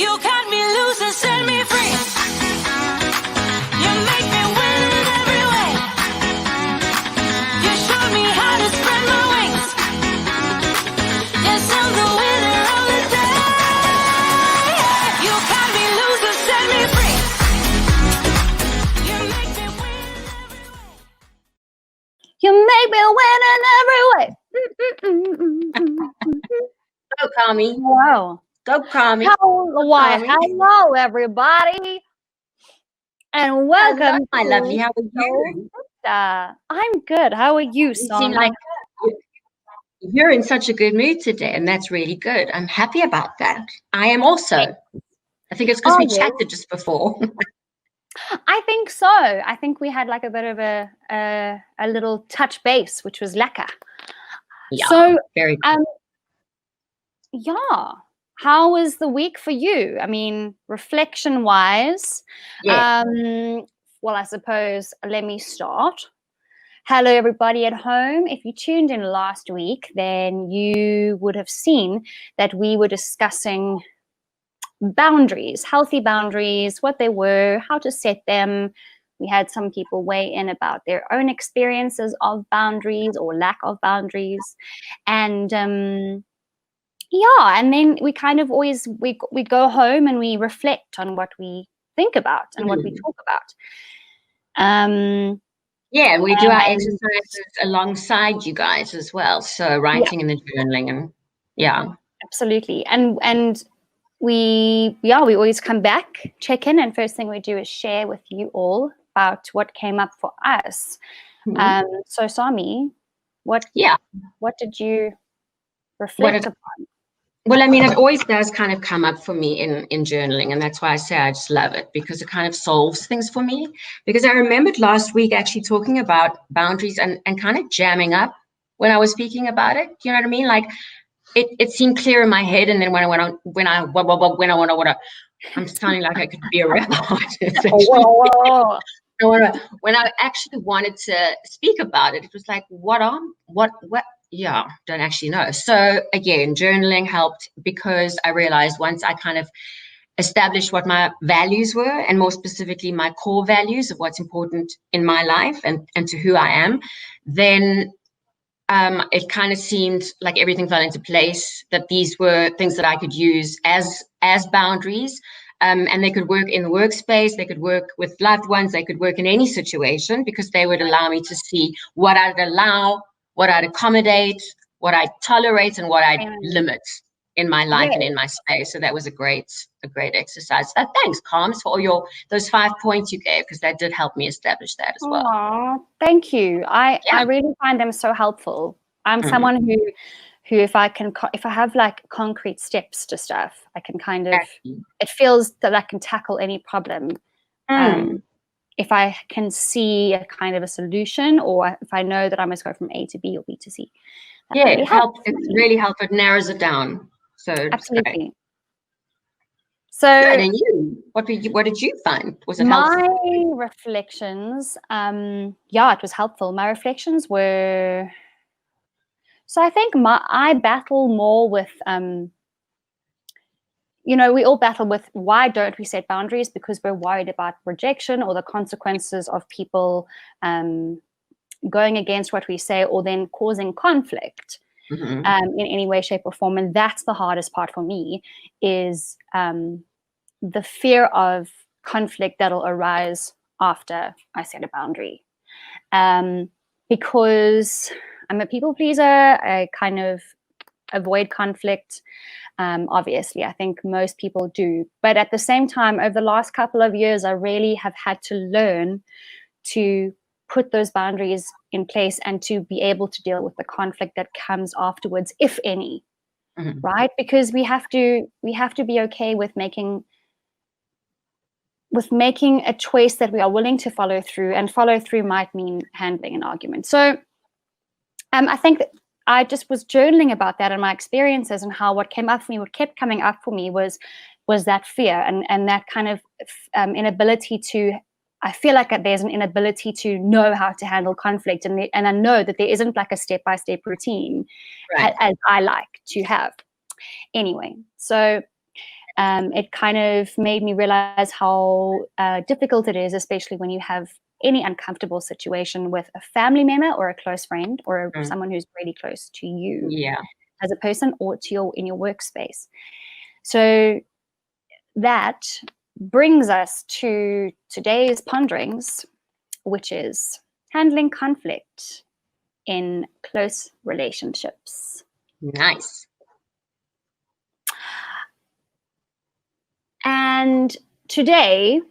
You cut me loose and set me free. You make me win in every way. You showed me how to spread my wings. Yes, I'm the winner of the day. You cut me loose and set me free. You make me win in every way. You make me win in every way. Go, Kami. Wow. Go, Kami. Why? Kami. Hello, everybody, and welcome. Hello, my to lovely. How are you? I'm good. How are you, You Son? seem like you're in such a good mood today, and that's really good. I'm happy about that. I am also. I think it's because we Are you? chatted just before. I think so. I think we had like a bit of a little touch base, which was lekker. Yeah, So, very good. yeah. How was the week for you? I mean, reflection-wise, Yeah. well, I suppose let me start. Hello, everybody at home. If you tuned in last week, then you would have seen that we were discussing boundaries, healthy boundaries, what they were, how to set them. We had some people weigh in about their own experiences of boundaries or lack of boundaries. And yeah, and then we kind of always, we go home and we reflect on what we think about and what we talk about. Yeah, and we do our exercises alongside you guys as well. So writing and the journaling, and yeah. Absolutely. And we always come back, check in, and first thing we do is share with you all about what came up for us. So Sami, what did you reflect upon? Well, I mean, it always does kind of come up for me in journaling, and that's why I say I just love it, because it kind of solves things for me. Because I remembered last week actually talking about boundaries and kind of jamming up when I was speaking about it. You know what I mean? Like it seemed clear in my head, and then when I want to, I'm sounding like I could be a rabbi. When I actually wanted to speak about it, it was like, what? Yeah, don't actually know. So again, journaling helped, because I realized once I kind of established what my values were, and more specifically my core values of what's important in my life and to who I am, then it kind of seemed like everything fell into place, that these were things that I could use as boundaries. And they could work in the workspace, they could work with loved ones, they could work in any situation, because they would allow me to see what I'd allow, what I'd accommodate, what I'd tolerate, and what I'd limit in my life and in my space. So that was a great exercise. Thanks, Carms, for all those 5 points you gave, because that did help me establish that as well. Aww, thank you. I really find them so helpful. I'm someone who if I have like concrete steps to stuff, I can kind of, it feels that I can tackle any problem. If I can see a kind of a solution, or if I know that I must go from A to B or B to C. It helps. It's really helpful. It narrows it down. So absolutely. So, and you, what did you find? Was it helpful? My reflections, it was helpful. My reflections were, so I think I battle more with, we all battle with, why don't we set boundaries? Because we're worried about rejection or the consequences of people going against what we say, or then causing conflict in any way, shape, or form. And that's the hardest part for me, is the fear of conflict that'll arise after I set a boundary. Because I'm a people pleaser, I kind of avoid conflict. Obviously, I think most people do. But at the same time, over the last couple of years, I really have had to learn to put those boundaries in place and to be able to deal with the conflict that comes afterwards, if any, right? Because we have to be okay with making a choice that we are willing to follow through, and follow through might mean handling an argument. So I think that I just was journaling about that and my experiences, and how what kept coming up for me was that fear and that kind of inability to, I feel like there's an inability to know how to handle conflict, and I know that there isn't like a step-by-step routine as I like to have. Anyway, so It kind of made me realize how difficult it is, especially when you have any uncomfortable situation with a family member or a close friend or someone who's really close to you Yeah. as a person or to in your workspace. So that brings us to today's ponderings, which is handling conflict in close relationships. Nice. And today,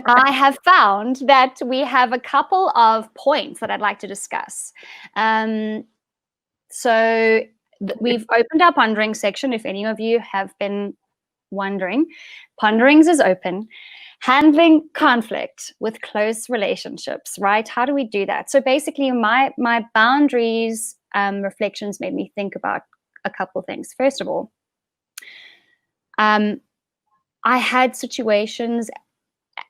I have found that we have a couple of points that I'd like to discuss. So we've opened our pondering section. If any of you have been wondering, ponderings is open. Handling conflict with close relationships, right? How do we do that? So basically, my boundaries reflections made me think about a couple of things. First of all, I had situations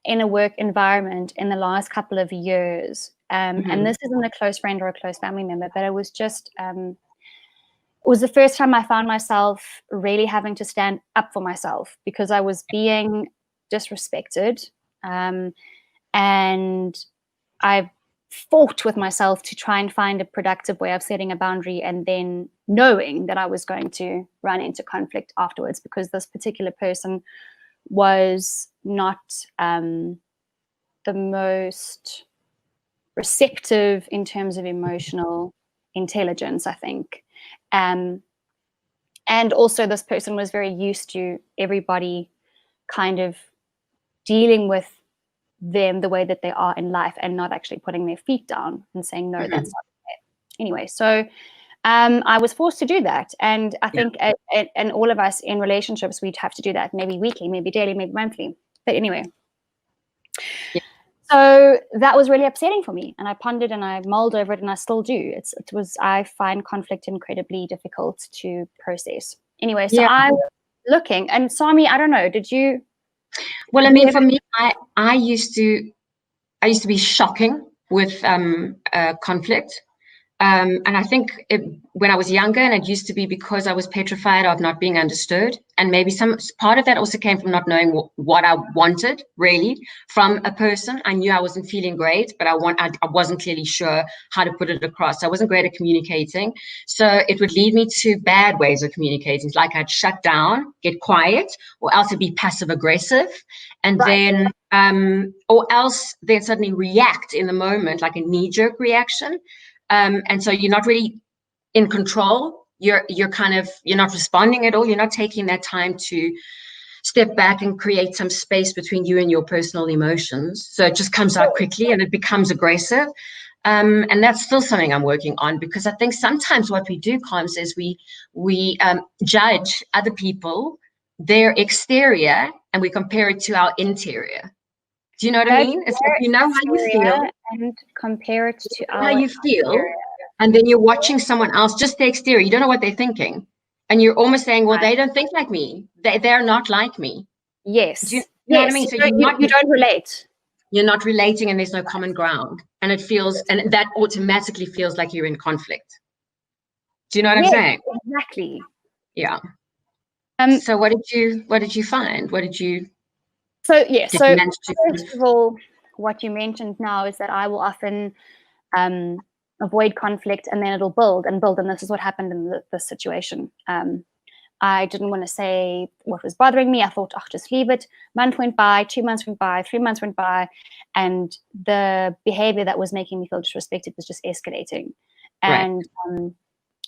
in a work environment in the last couple of years, and this isn't a close friend or a close family member, but it was just it was the first time I found myself really having to stand up for myself because I was being disrespected, and I fought with myself to try and find a productive way of setting a boundary, and then knowing that I was going to run into conflict afterwards because this particular person was not the most receptive in terms of emotional intelligence, I think. And also this person was very used to everybody kind of dealing with them the way that they are in life and not actually putting their feet down and saying, no, that's not okay. Anyway, so I was forced to do that. And I think, and all of us in relationships, we'd have to do that maybe weekly, maybe daily, maybe monthly. But anyway, so that was really upsetting for me. And I pondered and I mulled over it, and I still do. I find conflict incredibly difficult to process. Anyway, so I'm looking, and Sami, I don't know, did you? Well, I mean, for me, I used to be shocking with conflict. And I think when I was younger, and it used to be because I was petrified of not being understood. And maybe some part of that also came from not knowing what I wanted really from a person. I knew I wasn't feeling great, but I wasn't clearly sure how to put it across. I wasn't great at communicating. So it would lead me to bad ways of communicating. Like I'd shut down, get quiet, or else it'd be passive aggressive. And then, or else then suddenly react in the moment, like a knee-jerk reaction. And so you're not really in control. You're not responding at all. You're not taking that time to step back and create some space between you and your personal emotions. So it just comes out quickly and it becomes aggressive. And that's still something I'm working on, because I think sometimes what we do, Coms, is we judge other people, their exterior, and we compare it to our interior. Do you know what I mean? It's like, you know how you feel and compare it to how you feel, and then you're watching someone else, just the exterior. You don't know what they're thinking, and you're almost saying, "Well, they don't think like me. They're not like me." Yes, do you know what I mean? So you don't relate. You're not relating, and there's no common ground, and it feels, and that automatically feels like you're in conflict. Do you know what I'm saying? Exactly. Yeah. So what did you find? What did you? So first of all, what you mentioned now is that I will often avoid conflict, and then it'll build and build, and this is what happened in this situation. I didn't want to say what was bothering me. I thought, just leave it. Month went by, 2 months went by, 3 months went by, and the behavior that was making me feel disrespected was just escalating. And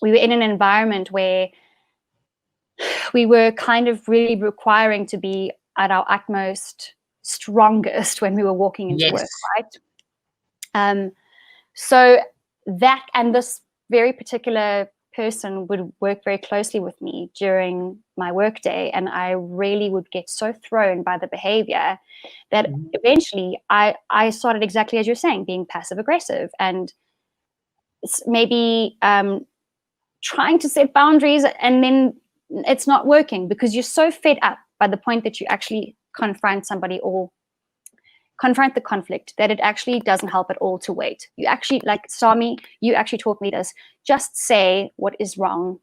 we were in an environment where we were kind of really requiring to be at our utmost strongest when we were walking into work, right? So that, and this very particular person would work very closely with me during my work day, and I really would get so thrown by the behavior that eventually I started, exactly as you're saying, being passive aggressive, and maybe trying to set boundaries, and then it's not working because you're so fed up by the point that you actually confront somebody or confront the conflict that it actually doesn't help at all to wait. You actually, like Sami, you actually taught me this. Just say what is wrong.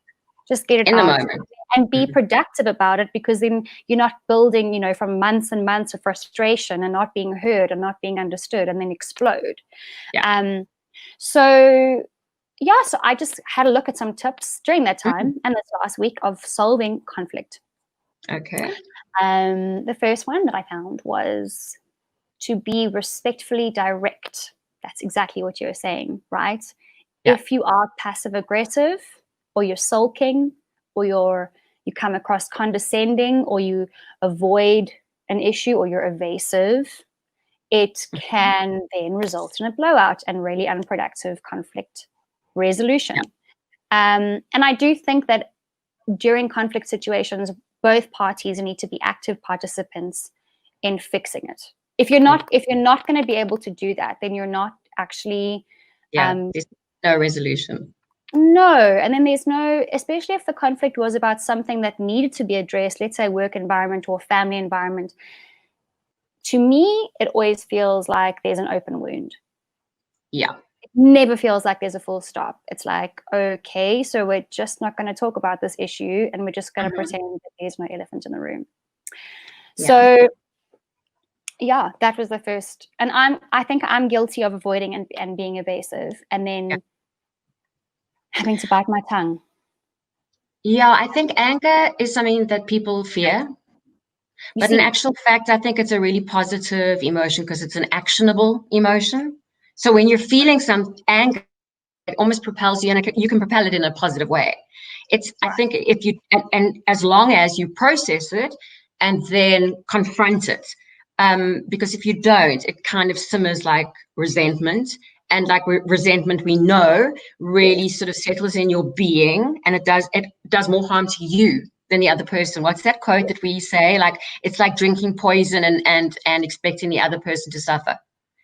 Just get it in out the moment. and be productive about it, because then you're not building, from months and months of frustration and not being heard and not being understood and then explode. So I just had a look at some tips during that time and this last week of solving conflict. Okay. The first one that I found was to be respectfully direct. That's exactly what you were saying, right? Yeah. If you are passive aggressive, or you're sulking, or you come across condescending, or you avoid an issue, or you're evasive, it can then result in a blowout and really unproductive conflict resolution. And I do think that during conflict situations, both parties need to be active participants in fixing it. If you're not going to be able to do that, then you're not actually there's no resolution. No, and then there's no, especially if the conflict was about something that needed to be addressed, let's say work environment or family environment. To me, it always feels like there's an open wound. Yeah. It never feels like there's a full stop. It's like, okay, so we're just not going to talk about this issue, and we're just going to pretend that there's no elephant in the room. So that was the first. And I think I'm guilty of avoiding and being evasive, and then having to bite my tongue. Yeah, I think anger is something that people fear. But in actual fact, I think it's a really positive emotion because it's an actionable emotion. So when you're feeling some anger, it almost propels you, and you can propel it in a positive way. I think if you, and as long as you process it and then confront it, because if you don't, it kind of simmers like resentment. And like resentment, we know, really sort of settles in your being, and it does more harm to you than the other person. What's that quote that we say? Like, it's like drinking poison and expecting the other person to suffer.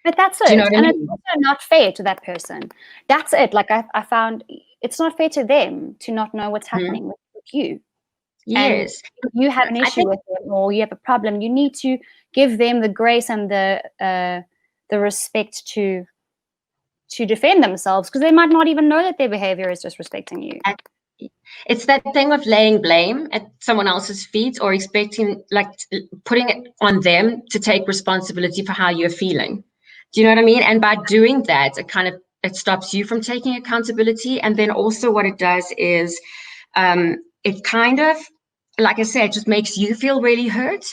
But that's it. Do you know what I mean? It's also not fair to that person. That's it. Like I found it's not fair to them to not know what's happening with you. Yes. And if you have an issue with them, or you have a problem, you need to give them the grace and the respect to defend themselves, because they might not even know that their behavior is disrespecting you. It's that thing of laying blame at someone else's feet, or expecting, like, putting it on them to take responsibility for how you're feeling. Do you know what I mean? And by doing that, it stops you from taking accountability. And then also what it does is it kind of, like I said, just makes you feel really hurt.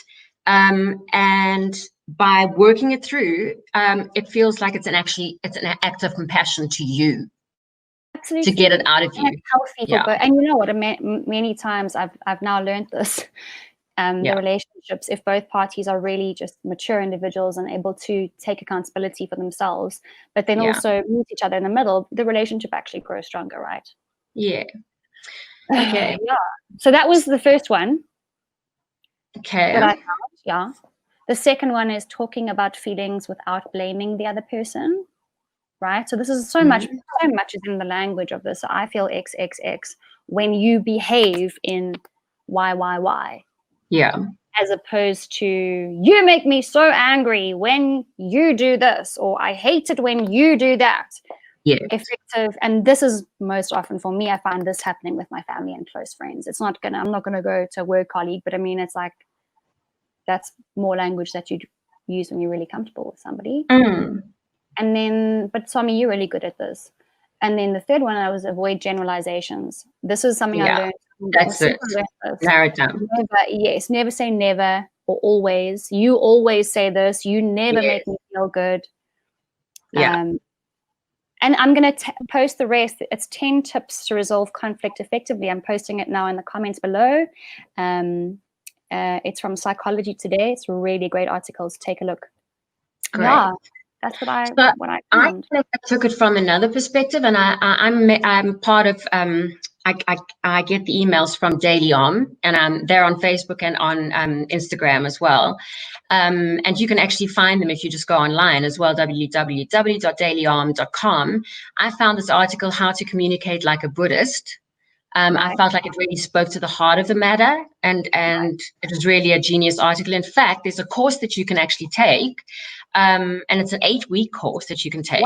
And by working it through, it feels like it's an act of compassion to you. Absolutely. To get it out of you. And it's healthy for both. And you know what? Many times I've now learned this. The relationships, if both parties are really just mature individuals and able to take accountability for themselves, but then also meet each other in the middle, the relationship actually grows stronger, right? Yeah. Okay. So that was the first one. Okay. That I found. The second one is talking about feelings without blaming the other person. Right? So this is so much is in the language of this. I feel XXX when you behave in Y. Yeah. As opposed to, you make me so angry when you do this, or I hate it when you do that. Yeah. Effective. And this is most often for me, I find this happening with my family and close friends. I'm not gonna go to a work colleague, but I mean, it's like, that's more language that you'd use when you're really comfortable with somebody. And then, but Swami, you're really good at this. And then the third one, I was avoid generalizations. This is something I learned. That's it. Narrow it down. Never say never or always. You always say this. You never make me feel good. And I'm going to post the rest. It's 10 tips to resolve conflict effectively. I'm posting it now in the comments below. It's from Psychology Today. It's a really great article. So take a look. Great. Yeah. That's what I found. I took it from another perspective, and I'm part of I get the emails from Daily Om, and they're on Facebook and on Instagram as well. And you can actually find them if you just go online as well, www.dailyom.com. I found this article, How to Communicate Like a Buddhist. I felt like it really spoke to the heart of the matter, and it was really a genius article. In fact, there's a course that you can actually take, and it's an 8-week course that you can take.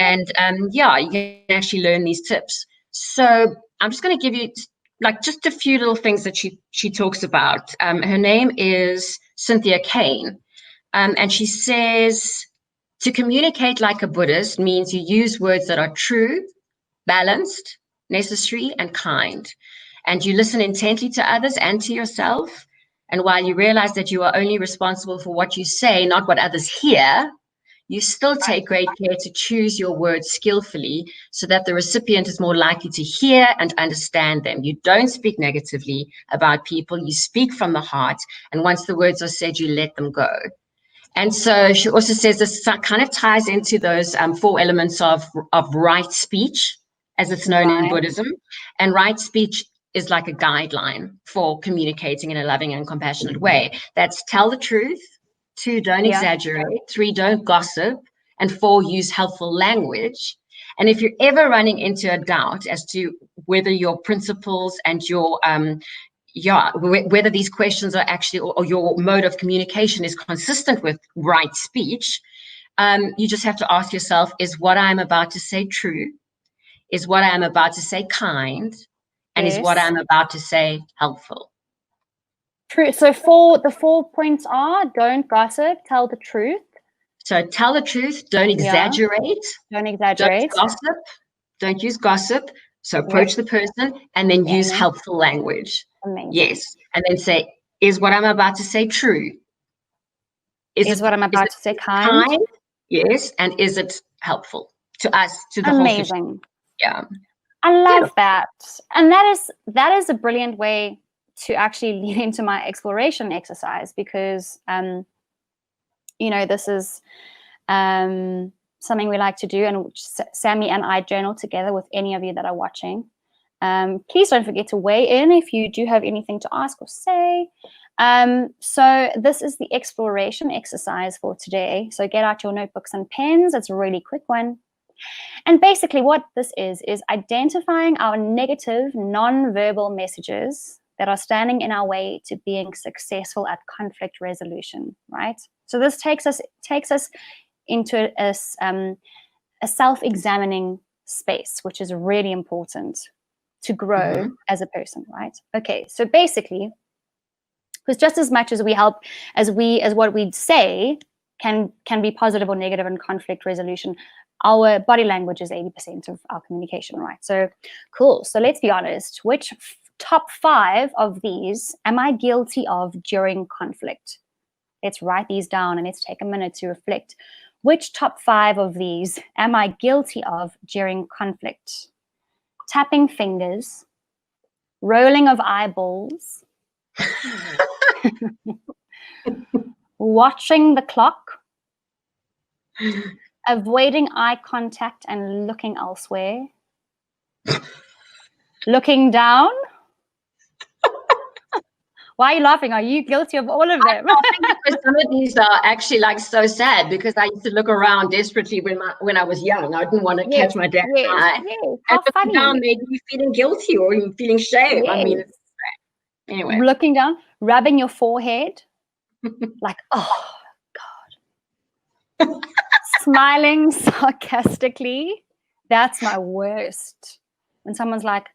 And you can actually learn these tips. So I'm just going to give you like just a few little things that she talks about. Her name is Cynthia Kane, and she says to communicate like a Buddhist means you use words that are true, balanced, necessary, and kind, and you listen intently to others and to yourself. And while you realize that you are only responsible for what you say, not what others hear, you still take great care to choose your words skillfully so that the recipient is more likely to hear and understand them. You don't speak negatively about people, you speak from the heart. And once the words are said, you let them go. And so she also says this kind of ties into those 4 elements of right speech, as it's known in Buddhism. And right speech is like a guideline for communicating in a loving and compassionate way. That's tell the truth. 2, don't exaggerate. 3, don't gossip. And 4, use helpful language. And if you're ever running into a doubt as to whether your principles and your whether these questions are actually, or your mode of communication is consistent with right speech, you just have to ask yourself, is what I'm about to say true? Is what I'm about to say kind? And is what I'm about to say helpful? True. So the 4 points are: don't gossip, tell the truth. So tell the truth, don't exaggerate. Don't exaggerate. Don't gossip, don't use gossip. So approach the person and then use helpful language. Amazing. Yes. And then say, is what I'm about to say true? Is what I'm about to say kind? Yes. And is it helpful to us, to the whole situation? Yeah. I love that. And that is a brilliant way to actually lead into my exploration exercise, because this is something we like to do, and Sammy and I journal together with any of you that are watching. Please don't forget to weigh in if you do have anything to ask or say. So this is the exploration exercise for today. So get out your notebooks and pens. It's a really quick one. And basically what this is identifying our negative non-verbal messages that are standing in our way to being successful at conflict resolution, right? So this takes us into a self-examining space, which is really important to grow as a person, right? Okay, so basically, because just as much as we help, as what we say can be positive or negative in conflict resolution, our body language is 80% of our communication, right? So cool. So let's be honest. Which top 5 of these am I guilty of during conflict? Let's write these down and let's take a minute to reflect. Which top 5 of these am I guilty of during conflict? Tapping fingers, rolling of eyeballs, watching the clock, avoiding eye contact and looking elsewhere, looking down. Why are you laughing? Are you guilty of all of them? I'm laughing because some of these are actually like so sad, because I used to look around desperately when I was young. I didn't want to catch my dad's eye. How and looking down made me feeling guilty or even feeling shame. Yes. I mean, anyway. Looking down, rubbing your forehead, like, oh, God. Smiling sarcastically. That's my worst. When someone's like,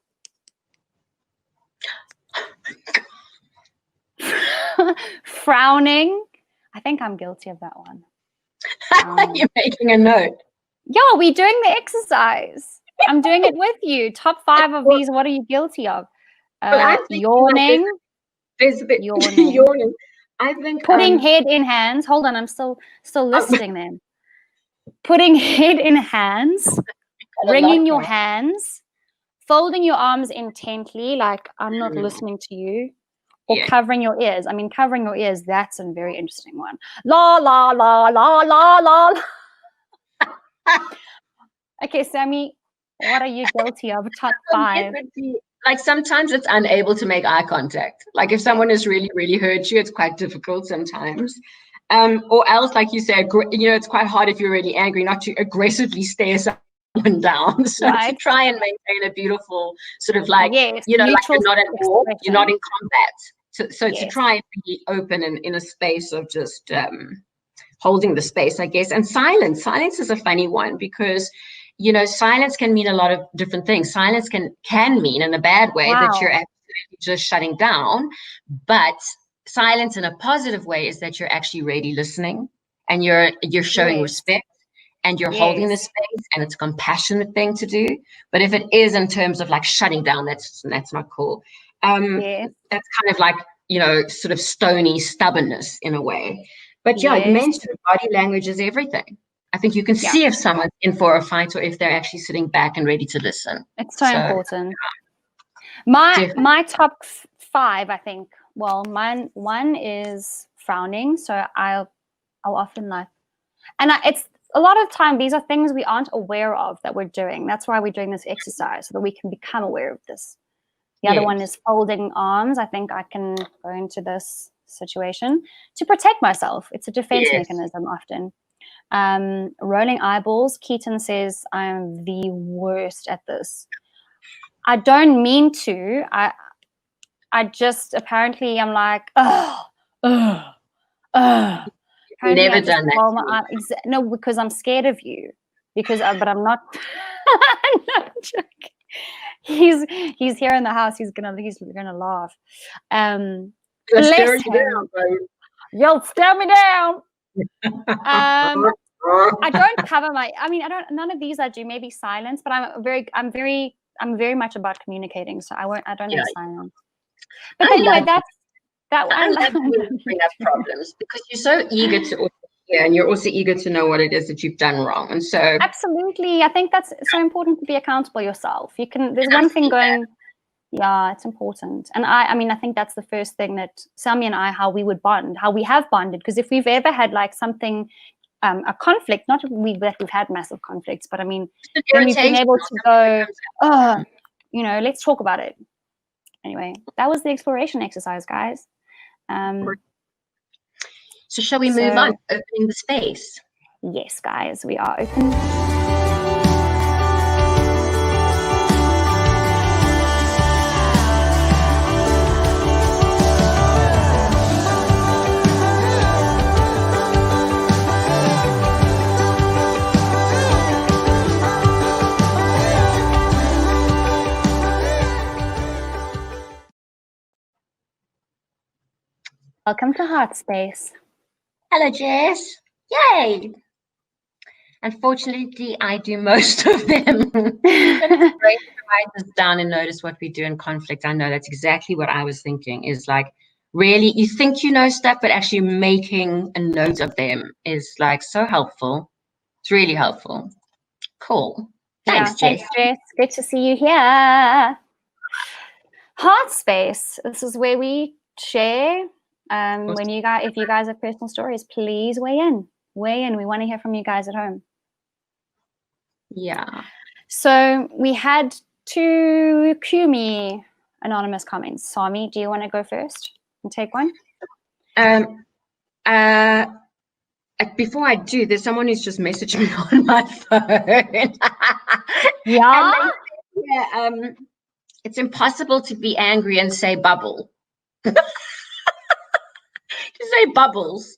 frowning. I think I'm guilty of that one. You're making a note. Yeah, we're doing the exercise. I'm doing it with you. Top 5 of these, what are you guilty of? Yawning. There's a bit yawning. I think putting head in hands. Hold on, I'm still listing them. Putting head in hands, wringing your hands, folding your arms intently, like I'm not listening to you. Or covering your ears. I mean, covering your ears, that's a very interesting one. La, la, la, la, la, la. Okay, Sammy, what are you guilty of? Top 5. Like sometimes it's unable to make eye contact. Like if someone has really, really hurt you, it's quite difficult sometimes. Or else, like you said, it's quite hard if you're really angry not to aggressively stare someone down. So to try and maintain a beautiful sort of like, like you're not at war, you're not in combat. So to try and be open in a space of just holding the space, I guess. And silence is a funny one, because silence can mean a lot of different things. Silence can mean in a bad way that you're actually absolutely just shutting down. But silence in a positive way is that you're actually really listening, and you're showing Yes. respect, and you're holding the Yes. space, and it's a compassionate thing to do. But if it is in terms of like shutting down, that's not cool. Yes. That's kind of like, sort of stony stubbornness in a way. But yeah, you Yes. mentioned body language is everything. I think you can Yeah. see if someone's in for a fight or if they're actually sitting back and ready to listen. It's so important. My top 5, I think. Well, one is frowning. So I'll often like, and it's a lot of time, these are things we aren't aware of that we're doing. That's why we're doing this exercise, so that we can become aware of this. The other one is folding arms. I think I can go into this situation to protect myself. It's a defense mechanism often. Rolling eyeballs. Keaton says I'm the worst at this. I don't mean to. I just, apparently I'm like, apparently Never I just done that roll to my me. no, because I'm scared of you. But I'm not. I'm not joking. He's here in the house. He's gonna laugh. Bless him. You'll stare me down. I don't cover my. I mean, I don't. None of these I do. Maybe silence, but I'm very much about communicating. So I won't. I don't have silence. But anyway, that I love when you bring up problems, because you're so eager to also hear, and you're also eager to know what it is that you've done wrong. And so absolutely, I think that's so important, to be accountable yourself. There's one thing going. Yeah, it's important. And I mean, I think that's the first thing that Sami and I, how we would bond, how we have bonded. Because if we've ever had like something, a conflict, not that we've had massive conflicts, but I mean, then we've been able to go, let's talk about it. Anyway, that was the exploration exercise, guys. So shall we move on, opening the space? Yes, guys, we are open. Welcome to Heart Space. Hello, Jess. Yay! Unfortunately, I do most of them. But it's great to write this down and notice what we do in conflict. I know that's exactly what I was thinking, is like, really, you think you know stuff, but actually making a note of them is like so helpful. It's really helpful. Cool. Thanks, Jess. Thanks, Jess. Good to see you here. Heart Space. This is where we share. If you guys have personal stories, please weigh in. We want to hear from you guys at home. Yeah. So we had 2 QME anonymous comments. Sami, do you want to go first and take one? Before I do, there's someone who's just messaged me on my phone. Yeah. It's impossible to be angry and say bubble. To say bubbles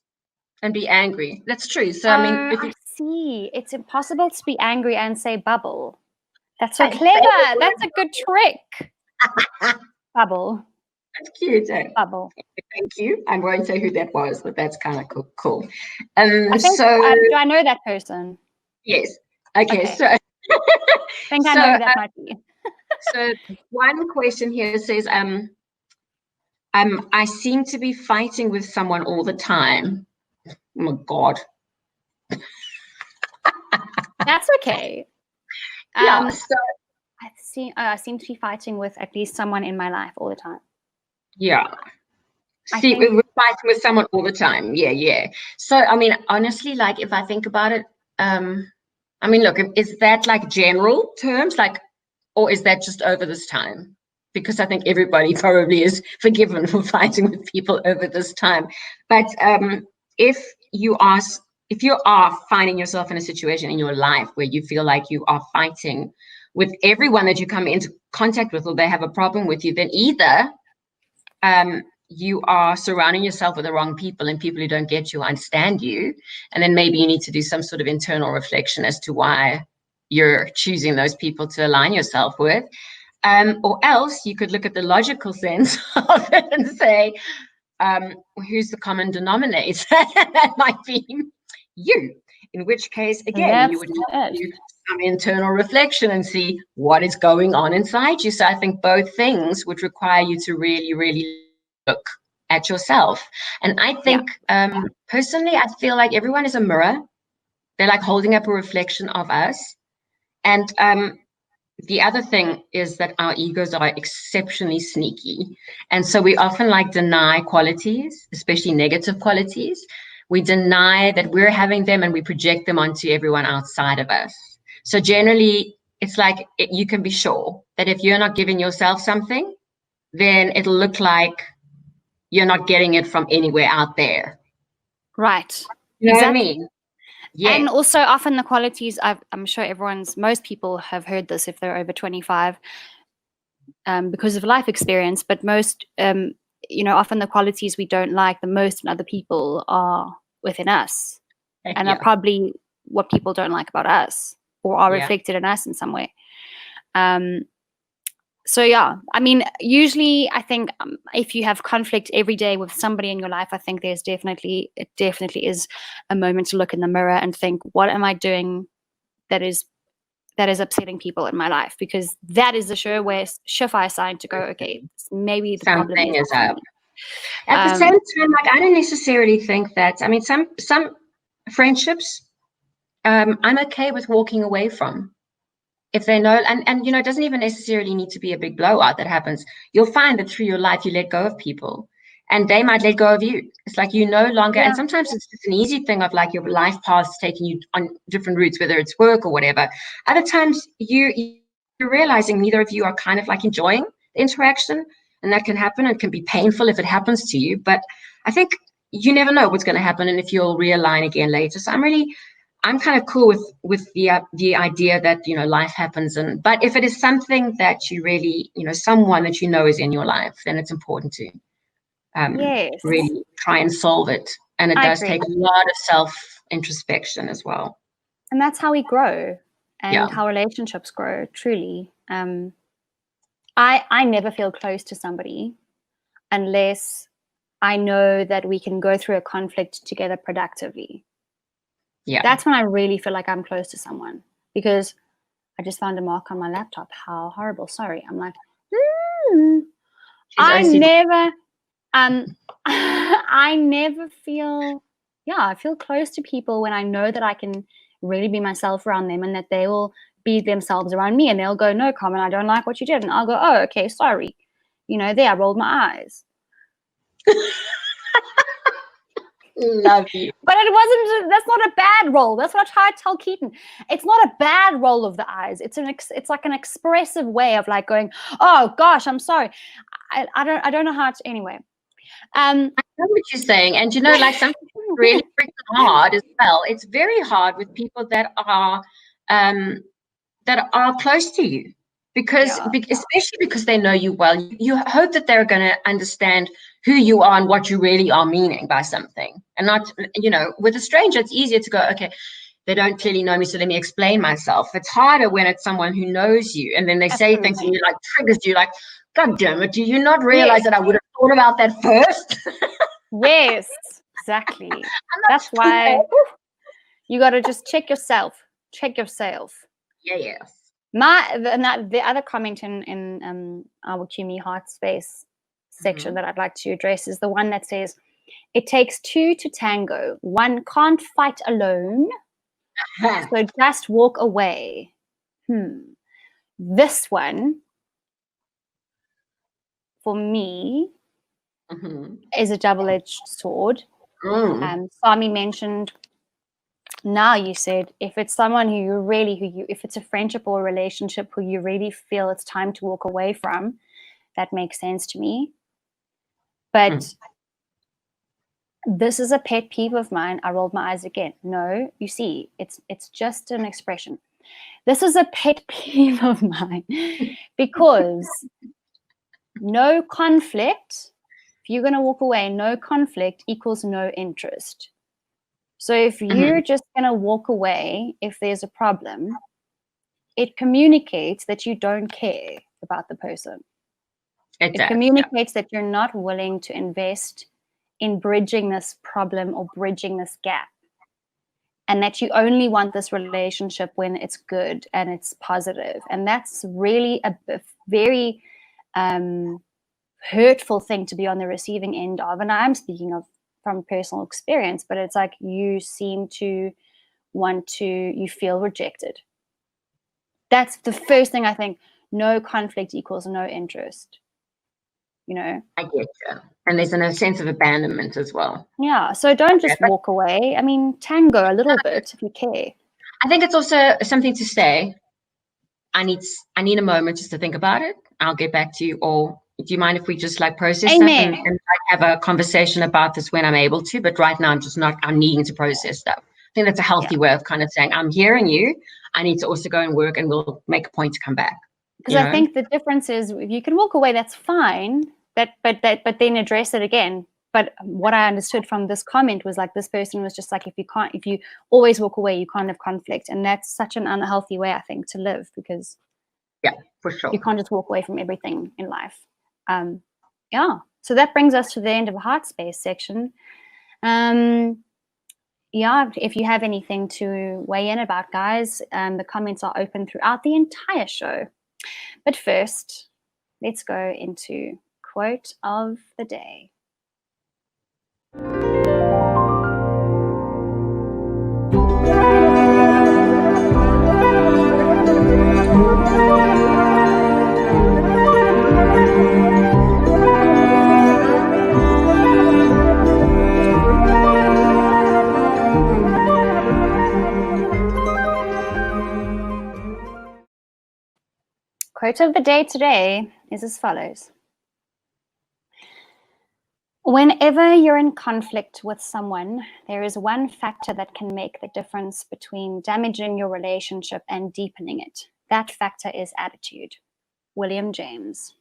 and be angry. That's true. So I mean, I see. It's impossible to be angry and say bubble. That's so clever. That's a good trick. Bubble. That's cute. Bubble. Thank you. I won't say who that was, but that's kind of cool. I think, do I know that person? Yes. Okay. So I think I know who that might be. So one question here says, I seem to be fighting with someone all the time. Oh my God. That's okay. Yeah. So I seem to be fighting with at least someone in my life all the time. Yeah. We're fighting with someone all the time. Yeah. So, I mean, honestly, like if I think about it, I mean, look, is that like general terms, like, or is that just over this time? Because I think everybody probably is forgiven for fighting with people over this time. But if you are finding yourself in a situation in your life where you feel like you are fighting with everyone that you come into contact with, or they have a problem with you, then either you are surrounding yourself with the wrong people and people who don't get you, understand you, and then maybe you need to do some sort of internal reflection as to why you're choosing those people to align yourself with. Or else you could look at the logical sense of it and say, who's the common denominator? That might be you. In which case, again, you That's would it. do some internal reflection and see what is going on inside you. So I think both things would require you to really, really look at yourself. And I think, personally, I feel like everyone is a mirror. They're like holding up a reflection of us. And the other thing is that our egos are exceptionally sneaky. And so we often like deny qualities, especially negative qualities. We deny that we're having them and we project them onto everyone outside of us. So generally, it's like you can be sure that if you're not giving yourself something, then it'll look like you're not getting it from anywhere out there. Right. You know Exactly. what I mean? Yeah. And also often the qualities, I'm sure most people have heard this if they're over 25 because of life experience, but most, often the qualities we don't like the most in other people are within us and are probably what people don't like about us or are reflected in us in some way. So yeah, I mean, usually I think if you have conflict every day with somebody in your life, I think it definitely is a moment to look in the mirror and think, what am I doing that is upsetting people in my life? Because that is the surefire sign to go, okay, maybe the problem Something is not up. At the same time, like I don't necessarily think that. I mean, some friendships, I'm okay with walking away from. If they know, and it doesn't even necessarily need to be a big blowout that happens. You'll find that through your life, you let go of people and they might let go of you. It's like you no longer, and sometimes it's just an easy thing of like your life paths taking you on different routes, whether it's work or whatever. Other times you're realizing neither of you are kind of like enjoying the interaction, and that can happen. It can be painful if it happens to you, but I think you never know what's going to happen and if you'll realign again later. So I'm kind of cool with the idea that life happens, but if it is something that you really someone that is in your life, then it's important to really try and solve it. And it does take a lot of self introspection as well. And that's how we grow and how relationships grow. Truly, I never feel close to somebody unless I know that we can go through a conflict together productively. Yeah. That's when I really feel like I'm close to someone, because I just found a mark on my laptop. How horrible. Sorry. I'm like, I never feel, I feel close to people when I know that I can really be myself around them and that they will be themselves around me, and they'll go, no, Carmen, I don't like what you did. And I'll go, oh, okay, sorry. There, I rolled my eyes. Love you. But that's not a bad roll. That's what I try to tell Keaton. It's not a bad roll of the eyes. It's like an expressive way of like going, oh gosh, I'm sorry. I don't know how to, anyway. I know what you're saying. And like something really freaking hard as well. It's very hard with people that are close to you. Especially because they know you well, you hope that they're going to understand who you are and what you really are meaning by something, and not, with a stranger, it's easier to go, okay, they don't clearly know me, so let me explain myself. It's harder when it's someone who knows you, and then they say things and you like triggers you, like, God damn it, do you not realize that I would have thought about that first? Yes, exactly. That's why you got to just check yourself. Yes. The other comment in our QME Heart Space section that I'd like to address is the one that says, it takes two to tango. One can't fight alone, so just walk away. This one, for me, is a double-edged sword. Swami mentioned, now you said, if it's someone if it's a friendship or a relationship who you really feel it's time to walk away from, that makes sense to me. But this is a pet peeve of mine. I rolled my eyes again. No, you see, it's just an expression. This is a pet peeve of mine because no conflict, if you're going to walk away, no conflict equals no interest. So if you're just going to walk away if there's a problem, it communicates that you don't care, about the person. It It does, communicates that you're not willing to invest in bridging this problem or bridging this gap, and that you only want this relationship when it's good and it's positive. And that's really a very hurtful thing to be on the receiving end of. And I'm speaking of from personal experience, but it's like you seem to you feel rejected. That's the first thing I think. No conflict equals no interest. You know? I get you. And there's a sense of abandonment as well. Yeah. So don't just walk away. I mean, tango a little bit if you care. I think it's also something to say, I need a moment just to think about it. I'll get back to you. Or do you mind if we just like process stuff and like, have a conversation about this when I'm able to? But right now I'm needing to process stuff. I think that's a healthy way of kind of saying, I'm hearing you. I need to also go and work, and we'll make a point to come back. Because I think the difference is, if you can walk away, that's fine. But then address it again. But what I understood from this comment was like, this person was just like, if you always walk away, you can't have conflict. And that's such an unhealthy way, I think, to live, because for sure, you can't just walk away from everything in life. So that brings us to the end of the heart space section. If you have anything to weigh in about, guys, the comments are open throughout the entire show. But first, let's go into quote of the day. Quote of the day today is as follows. Whenever you're in conflict with someone, there is one factor that can make the difference between damaging your relationship and deepening it. That factor is attitude. William James.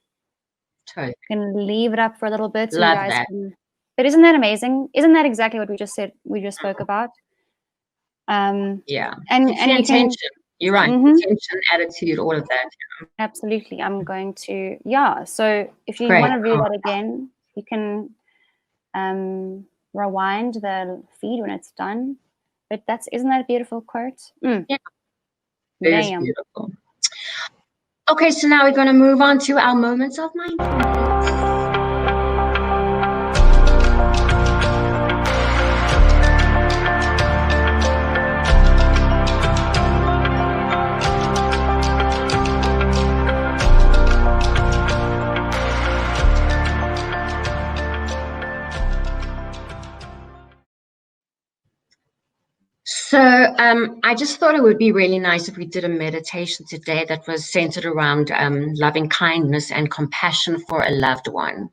Totally. You can leave it up for a little bit. Love that. But isn't that amazing? Isn't that exactly what we just said? We just spoke about. And the intention. You're right. Intention, attitude, all of that. Absolutely. I'm going to, so if you want to do that again, you can rewind the feed when it's done. But isn't that a beautiful quote? Yeah, it is beautiful. Okay, so now we're going to move on to our moments of mindfulness. So I just thought it would be really nice if we did a meditation today that was centered around loving kindness and compassion for a loved one.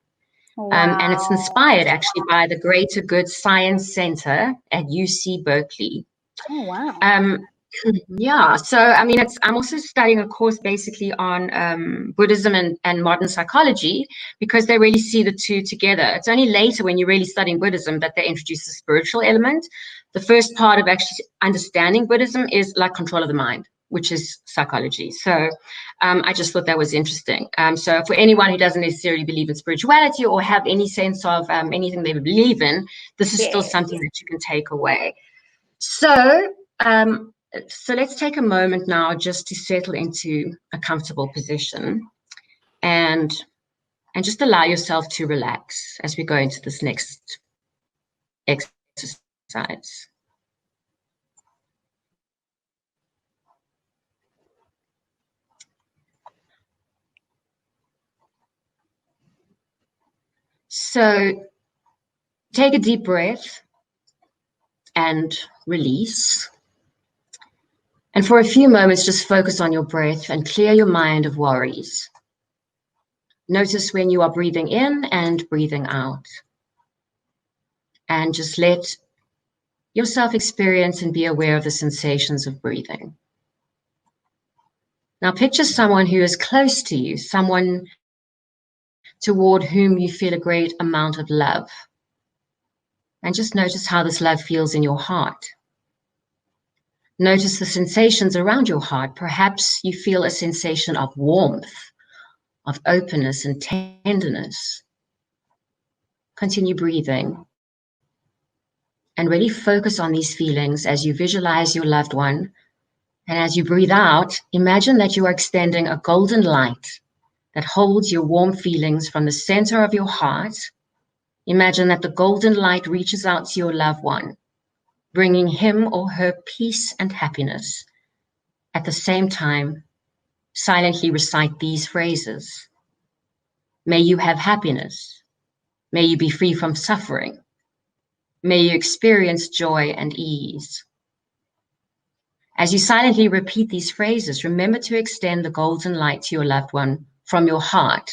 Wow. And it's inspired actually by the Greater Good Science Center at UC Berkeley. Oh, wow. So I mean, I'm also studying a course basically on Buddhism and modern psychology, because they really see the two together. It's only later when you're really studying Buddhism that they introduce the spiritual element. The first part of actually understanding Buddhism is like control of the mind, which is psychology. So I just thought that was interesting. So for anyone who doesn't necessarily believe in spirituality or have any sense of anything they believe in, this is still something that you can take away. So let's take a moment now just to settle into a comfortable position and just allow yourself to relax as we go into this next exercise. So take a deep breath and release. And for a few moments, just focus on your breath and clear your mind of worries. Notice when you are breathing in and breathing out. And just let yourself experience and be aware of the sensations of breathing. Now picture someone who is close to you, someone toward whom you feel a great amount of love. And just notice how this love feels in your heart. Notice the sensations around your heart. Perhaps you feel a sensation of warmth of openness and tenderness. Continue breathing and really focus on these feelings as you visualize your loved one. And as you breathe out, imagine that you are extending a golden light that holds your warm feelings from the center of your heart. Imagine that the golden light reaches out to your loved one, bringing him or her peace and happiness. At the same time, silently recite these phrases. May you have happiness. May you be free from suffering. May you experience joy and ease. As you silently repeat these phrases, remember to extend the golden light to your loved one from your heart.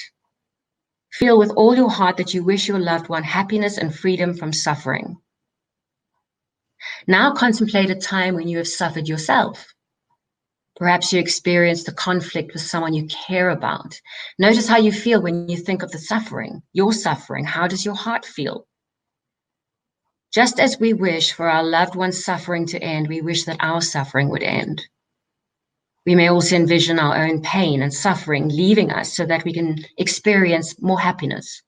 Feel with all your heart that you wish your loved one happiness and freedom from suffering. Now contemplate a time when you have suffered yourself. Perhaps you experienced a conflict with someone you care about. Notice how you feel when you think of the suffering, your suffering. How does your heart feel? Just as we wish for our loved one's suffering to end, we wish that our suffering would end. We may also envision our own pain and suffering leaving us so that we can experience more happiness.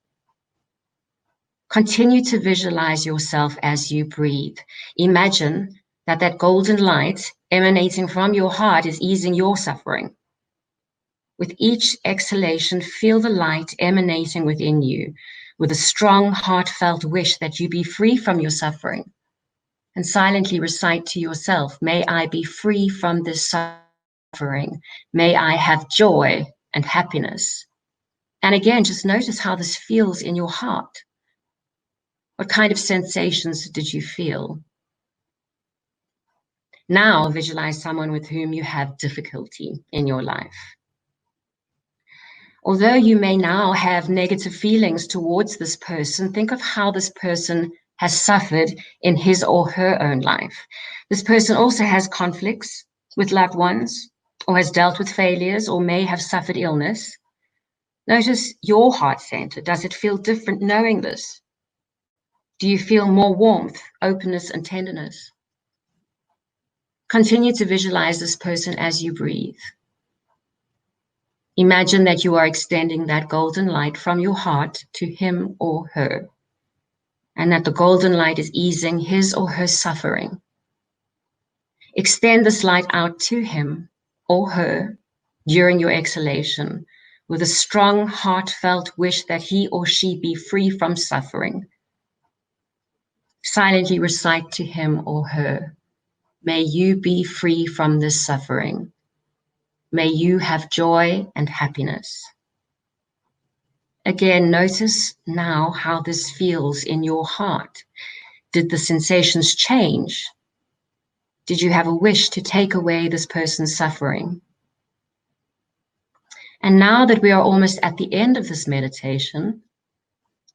Continue to visualize yourself as you breathe. Imagine that that golden light emanating from your heart is easing your suffering. With each exhalation, feel the light emanating within you with a strong, heartfelt wish that you be free from your suffering. And silently recite to yourself, may I be free from this suffering. May I have joy and happiness. And again, just notice how this feels in your heart. What kind of sensations did you feel? Now visualize someone with whom you have difficulty in your life. Although you may now have negative feelings towards this person, think of how this person has suffered in his or her own life. This person also has conflicts with loved ones, or has dealt with failures, or may have suffered illness. Notice your heart center. Does it feel different knowing this? Do you feel more warmth, openness, and tenderness? Continue to visualize this person as you breathe. Imagine that you are extending that golden light from your heart to him or her, and that the golden light is easing his or her suffering. Extend this light out to him or her during your exhalation with a strong, heartfelt wish that he or she be free from suffering. Silently recite to him or her, may you be free from this suffering. May you have joy and happiness. Again, notice now how this feels in your heart. Did the sensations change? Did you have a wish to take away this person's suffering? And now that we are almost at the end of this meditation,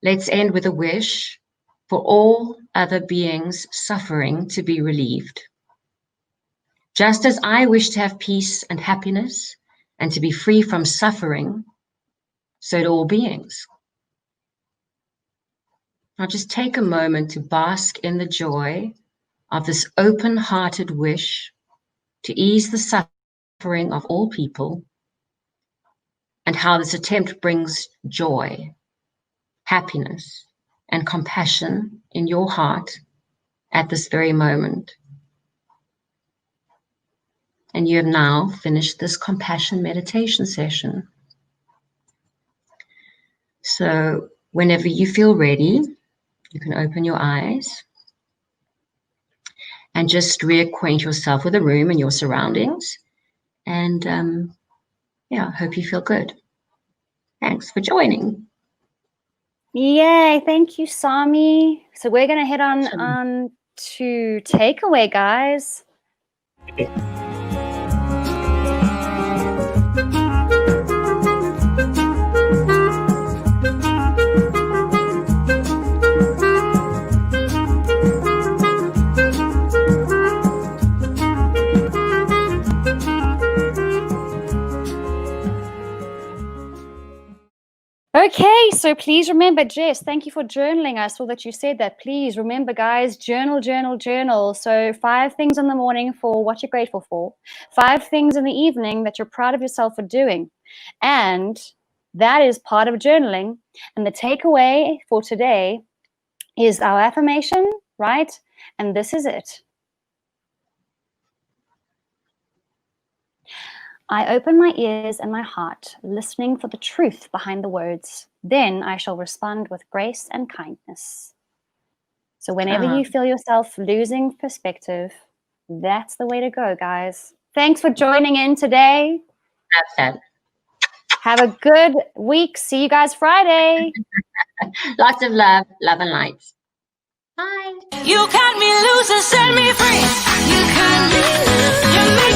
let's end with a wish for all other beings suffering to be relieved. Just as I wish to have peace and happiness and to be free from suffering, so do all beings. Now just take a moment to bask in the joy of this open-hearted wish to ease the suffering of all people, and how this attempt brings joy, happiness, and compassion in your heart at this very moment. And you have now finished this compassion meditation session. So whenever you feel ready, you can open your eyes and just reacquaint yourself with the room and your surroundings. And hope you feel good. Thanks for joining. Yay, thank you, Sami. So we're going to head on to takeaway, guys. Okay, so please remember, Jess, thank you for journaling. I saw that you said that. Please remember, guys, journal, journal, journal. So 5 things in the morning for what you're grateful for, 5 things in the evening that you're proud of yourself for doing, and That is part of journaling. And the takeaway for today is our affirmation, right? And this is it. I open my ears and my heart, listening for the truth behind the words. Then I shall respond with grace and kindness. So whenever you feel yourself losing perspective, that's the way to go, guys. Thanks for joining in today. That's it. Have a good week. See you guys Friday. Lots of love and light. Bye. You cut me loose and set me free. You cut me loose. You make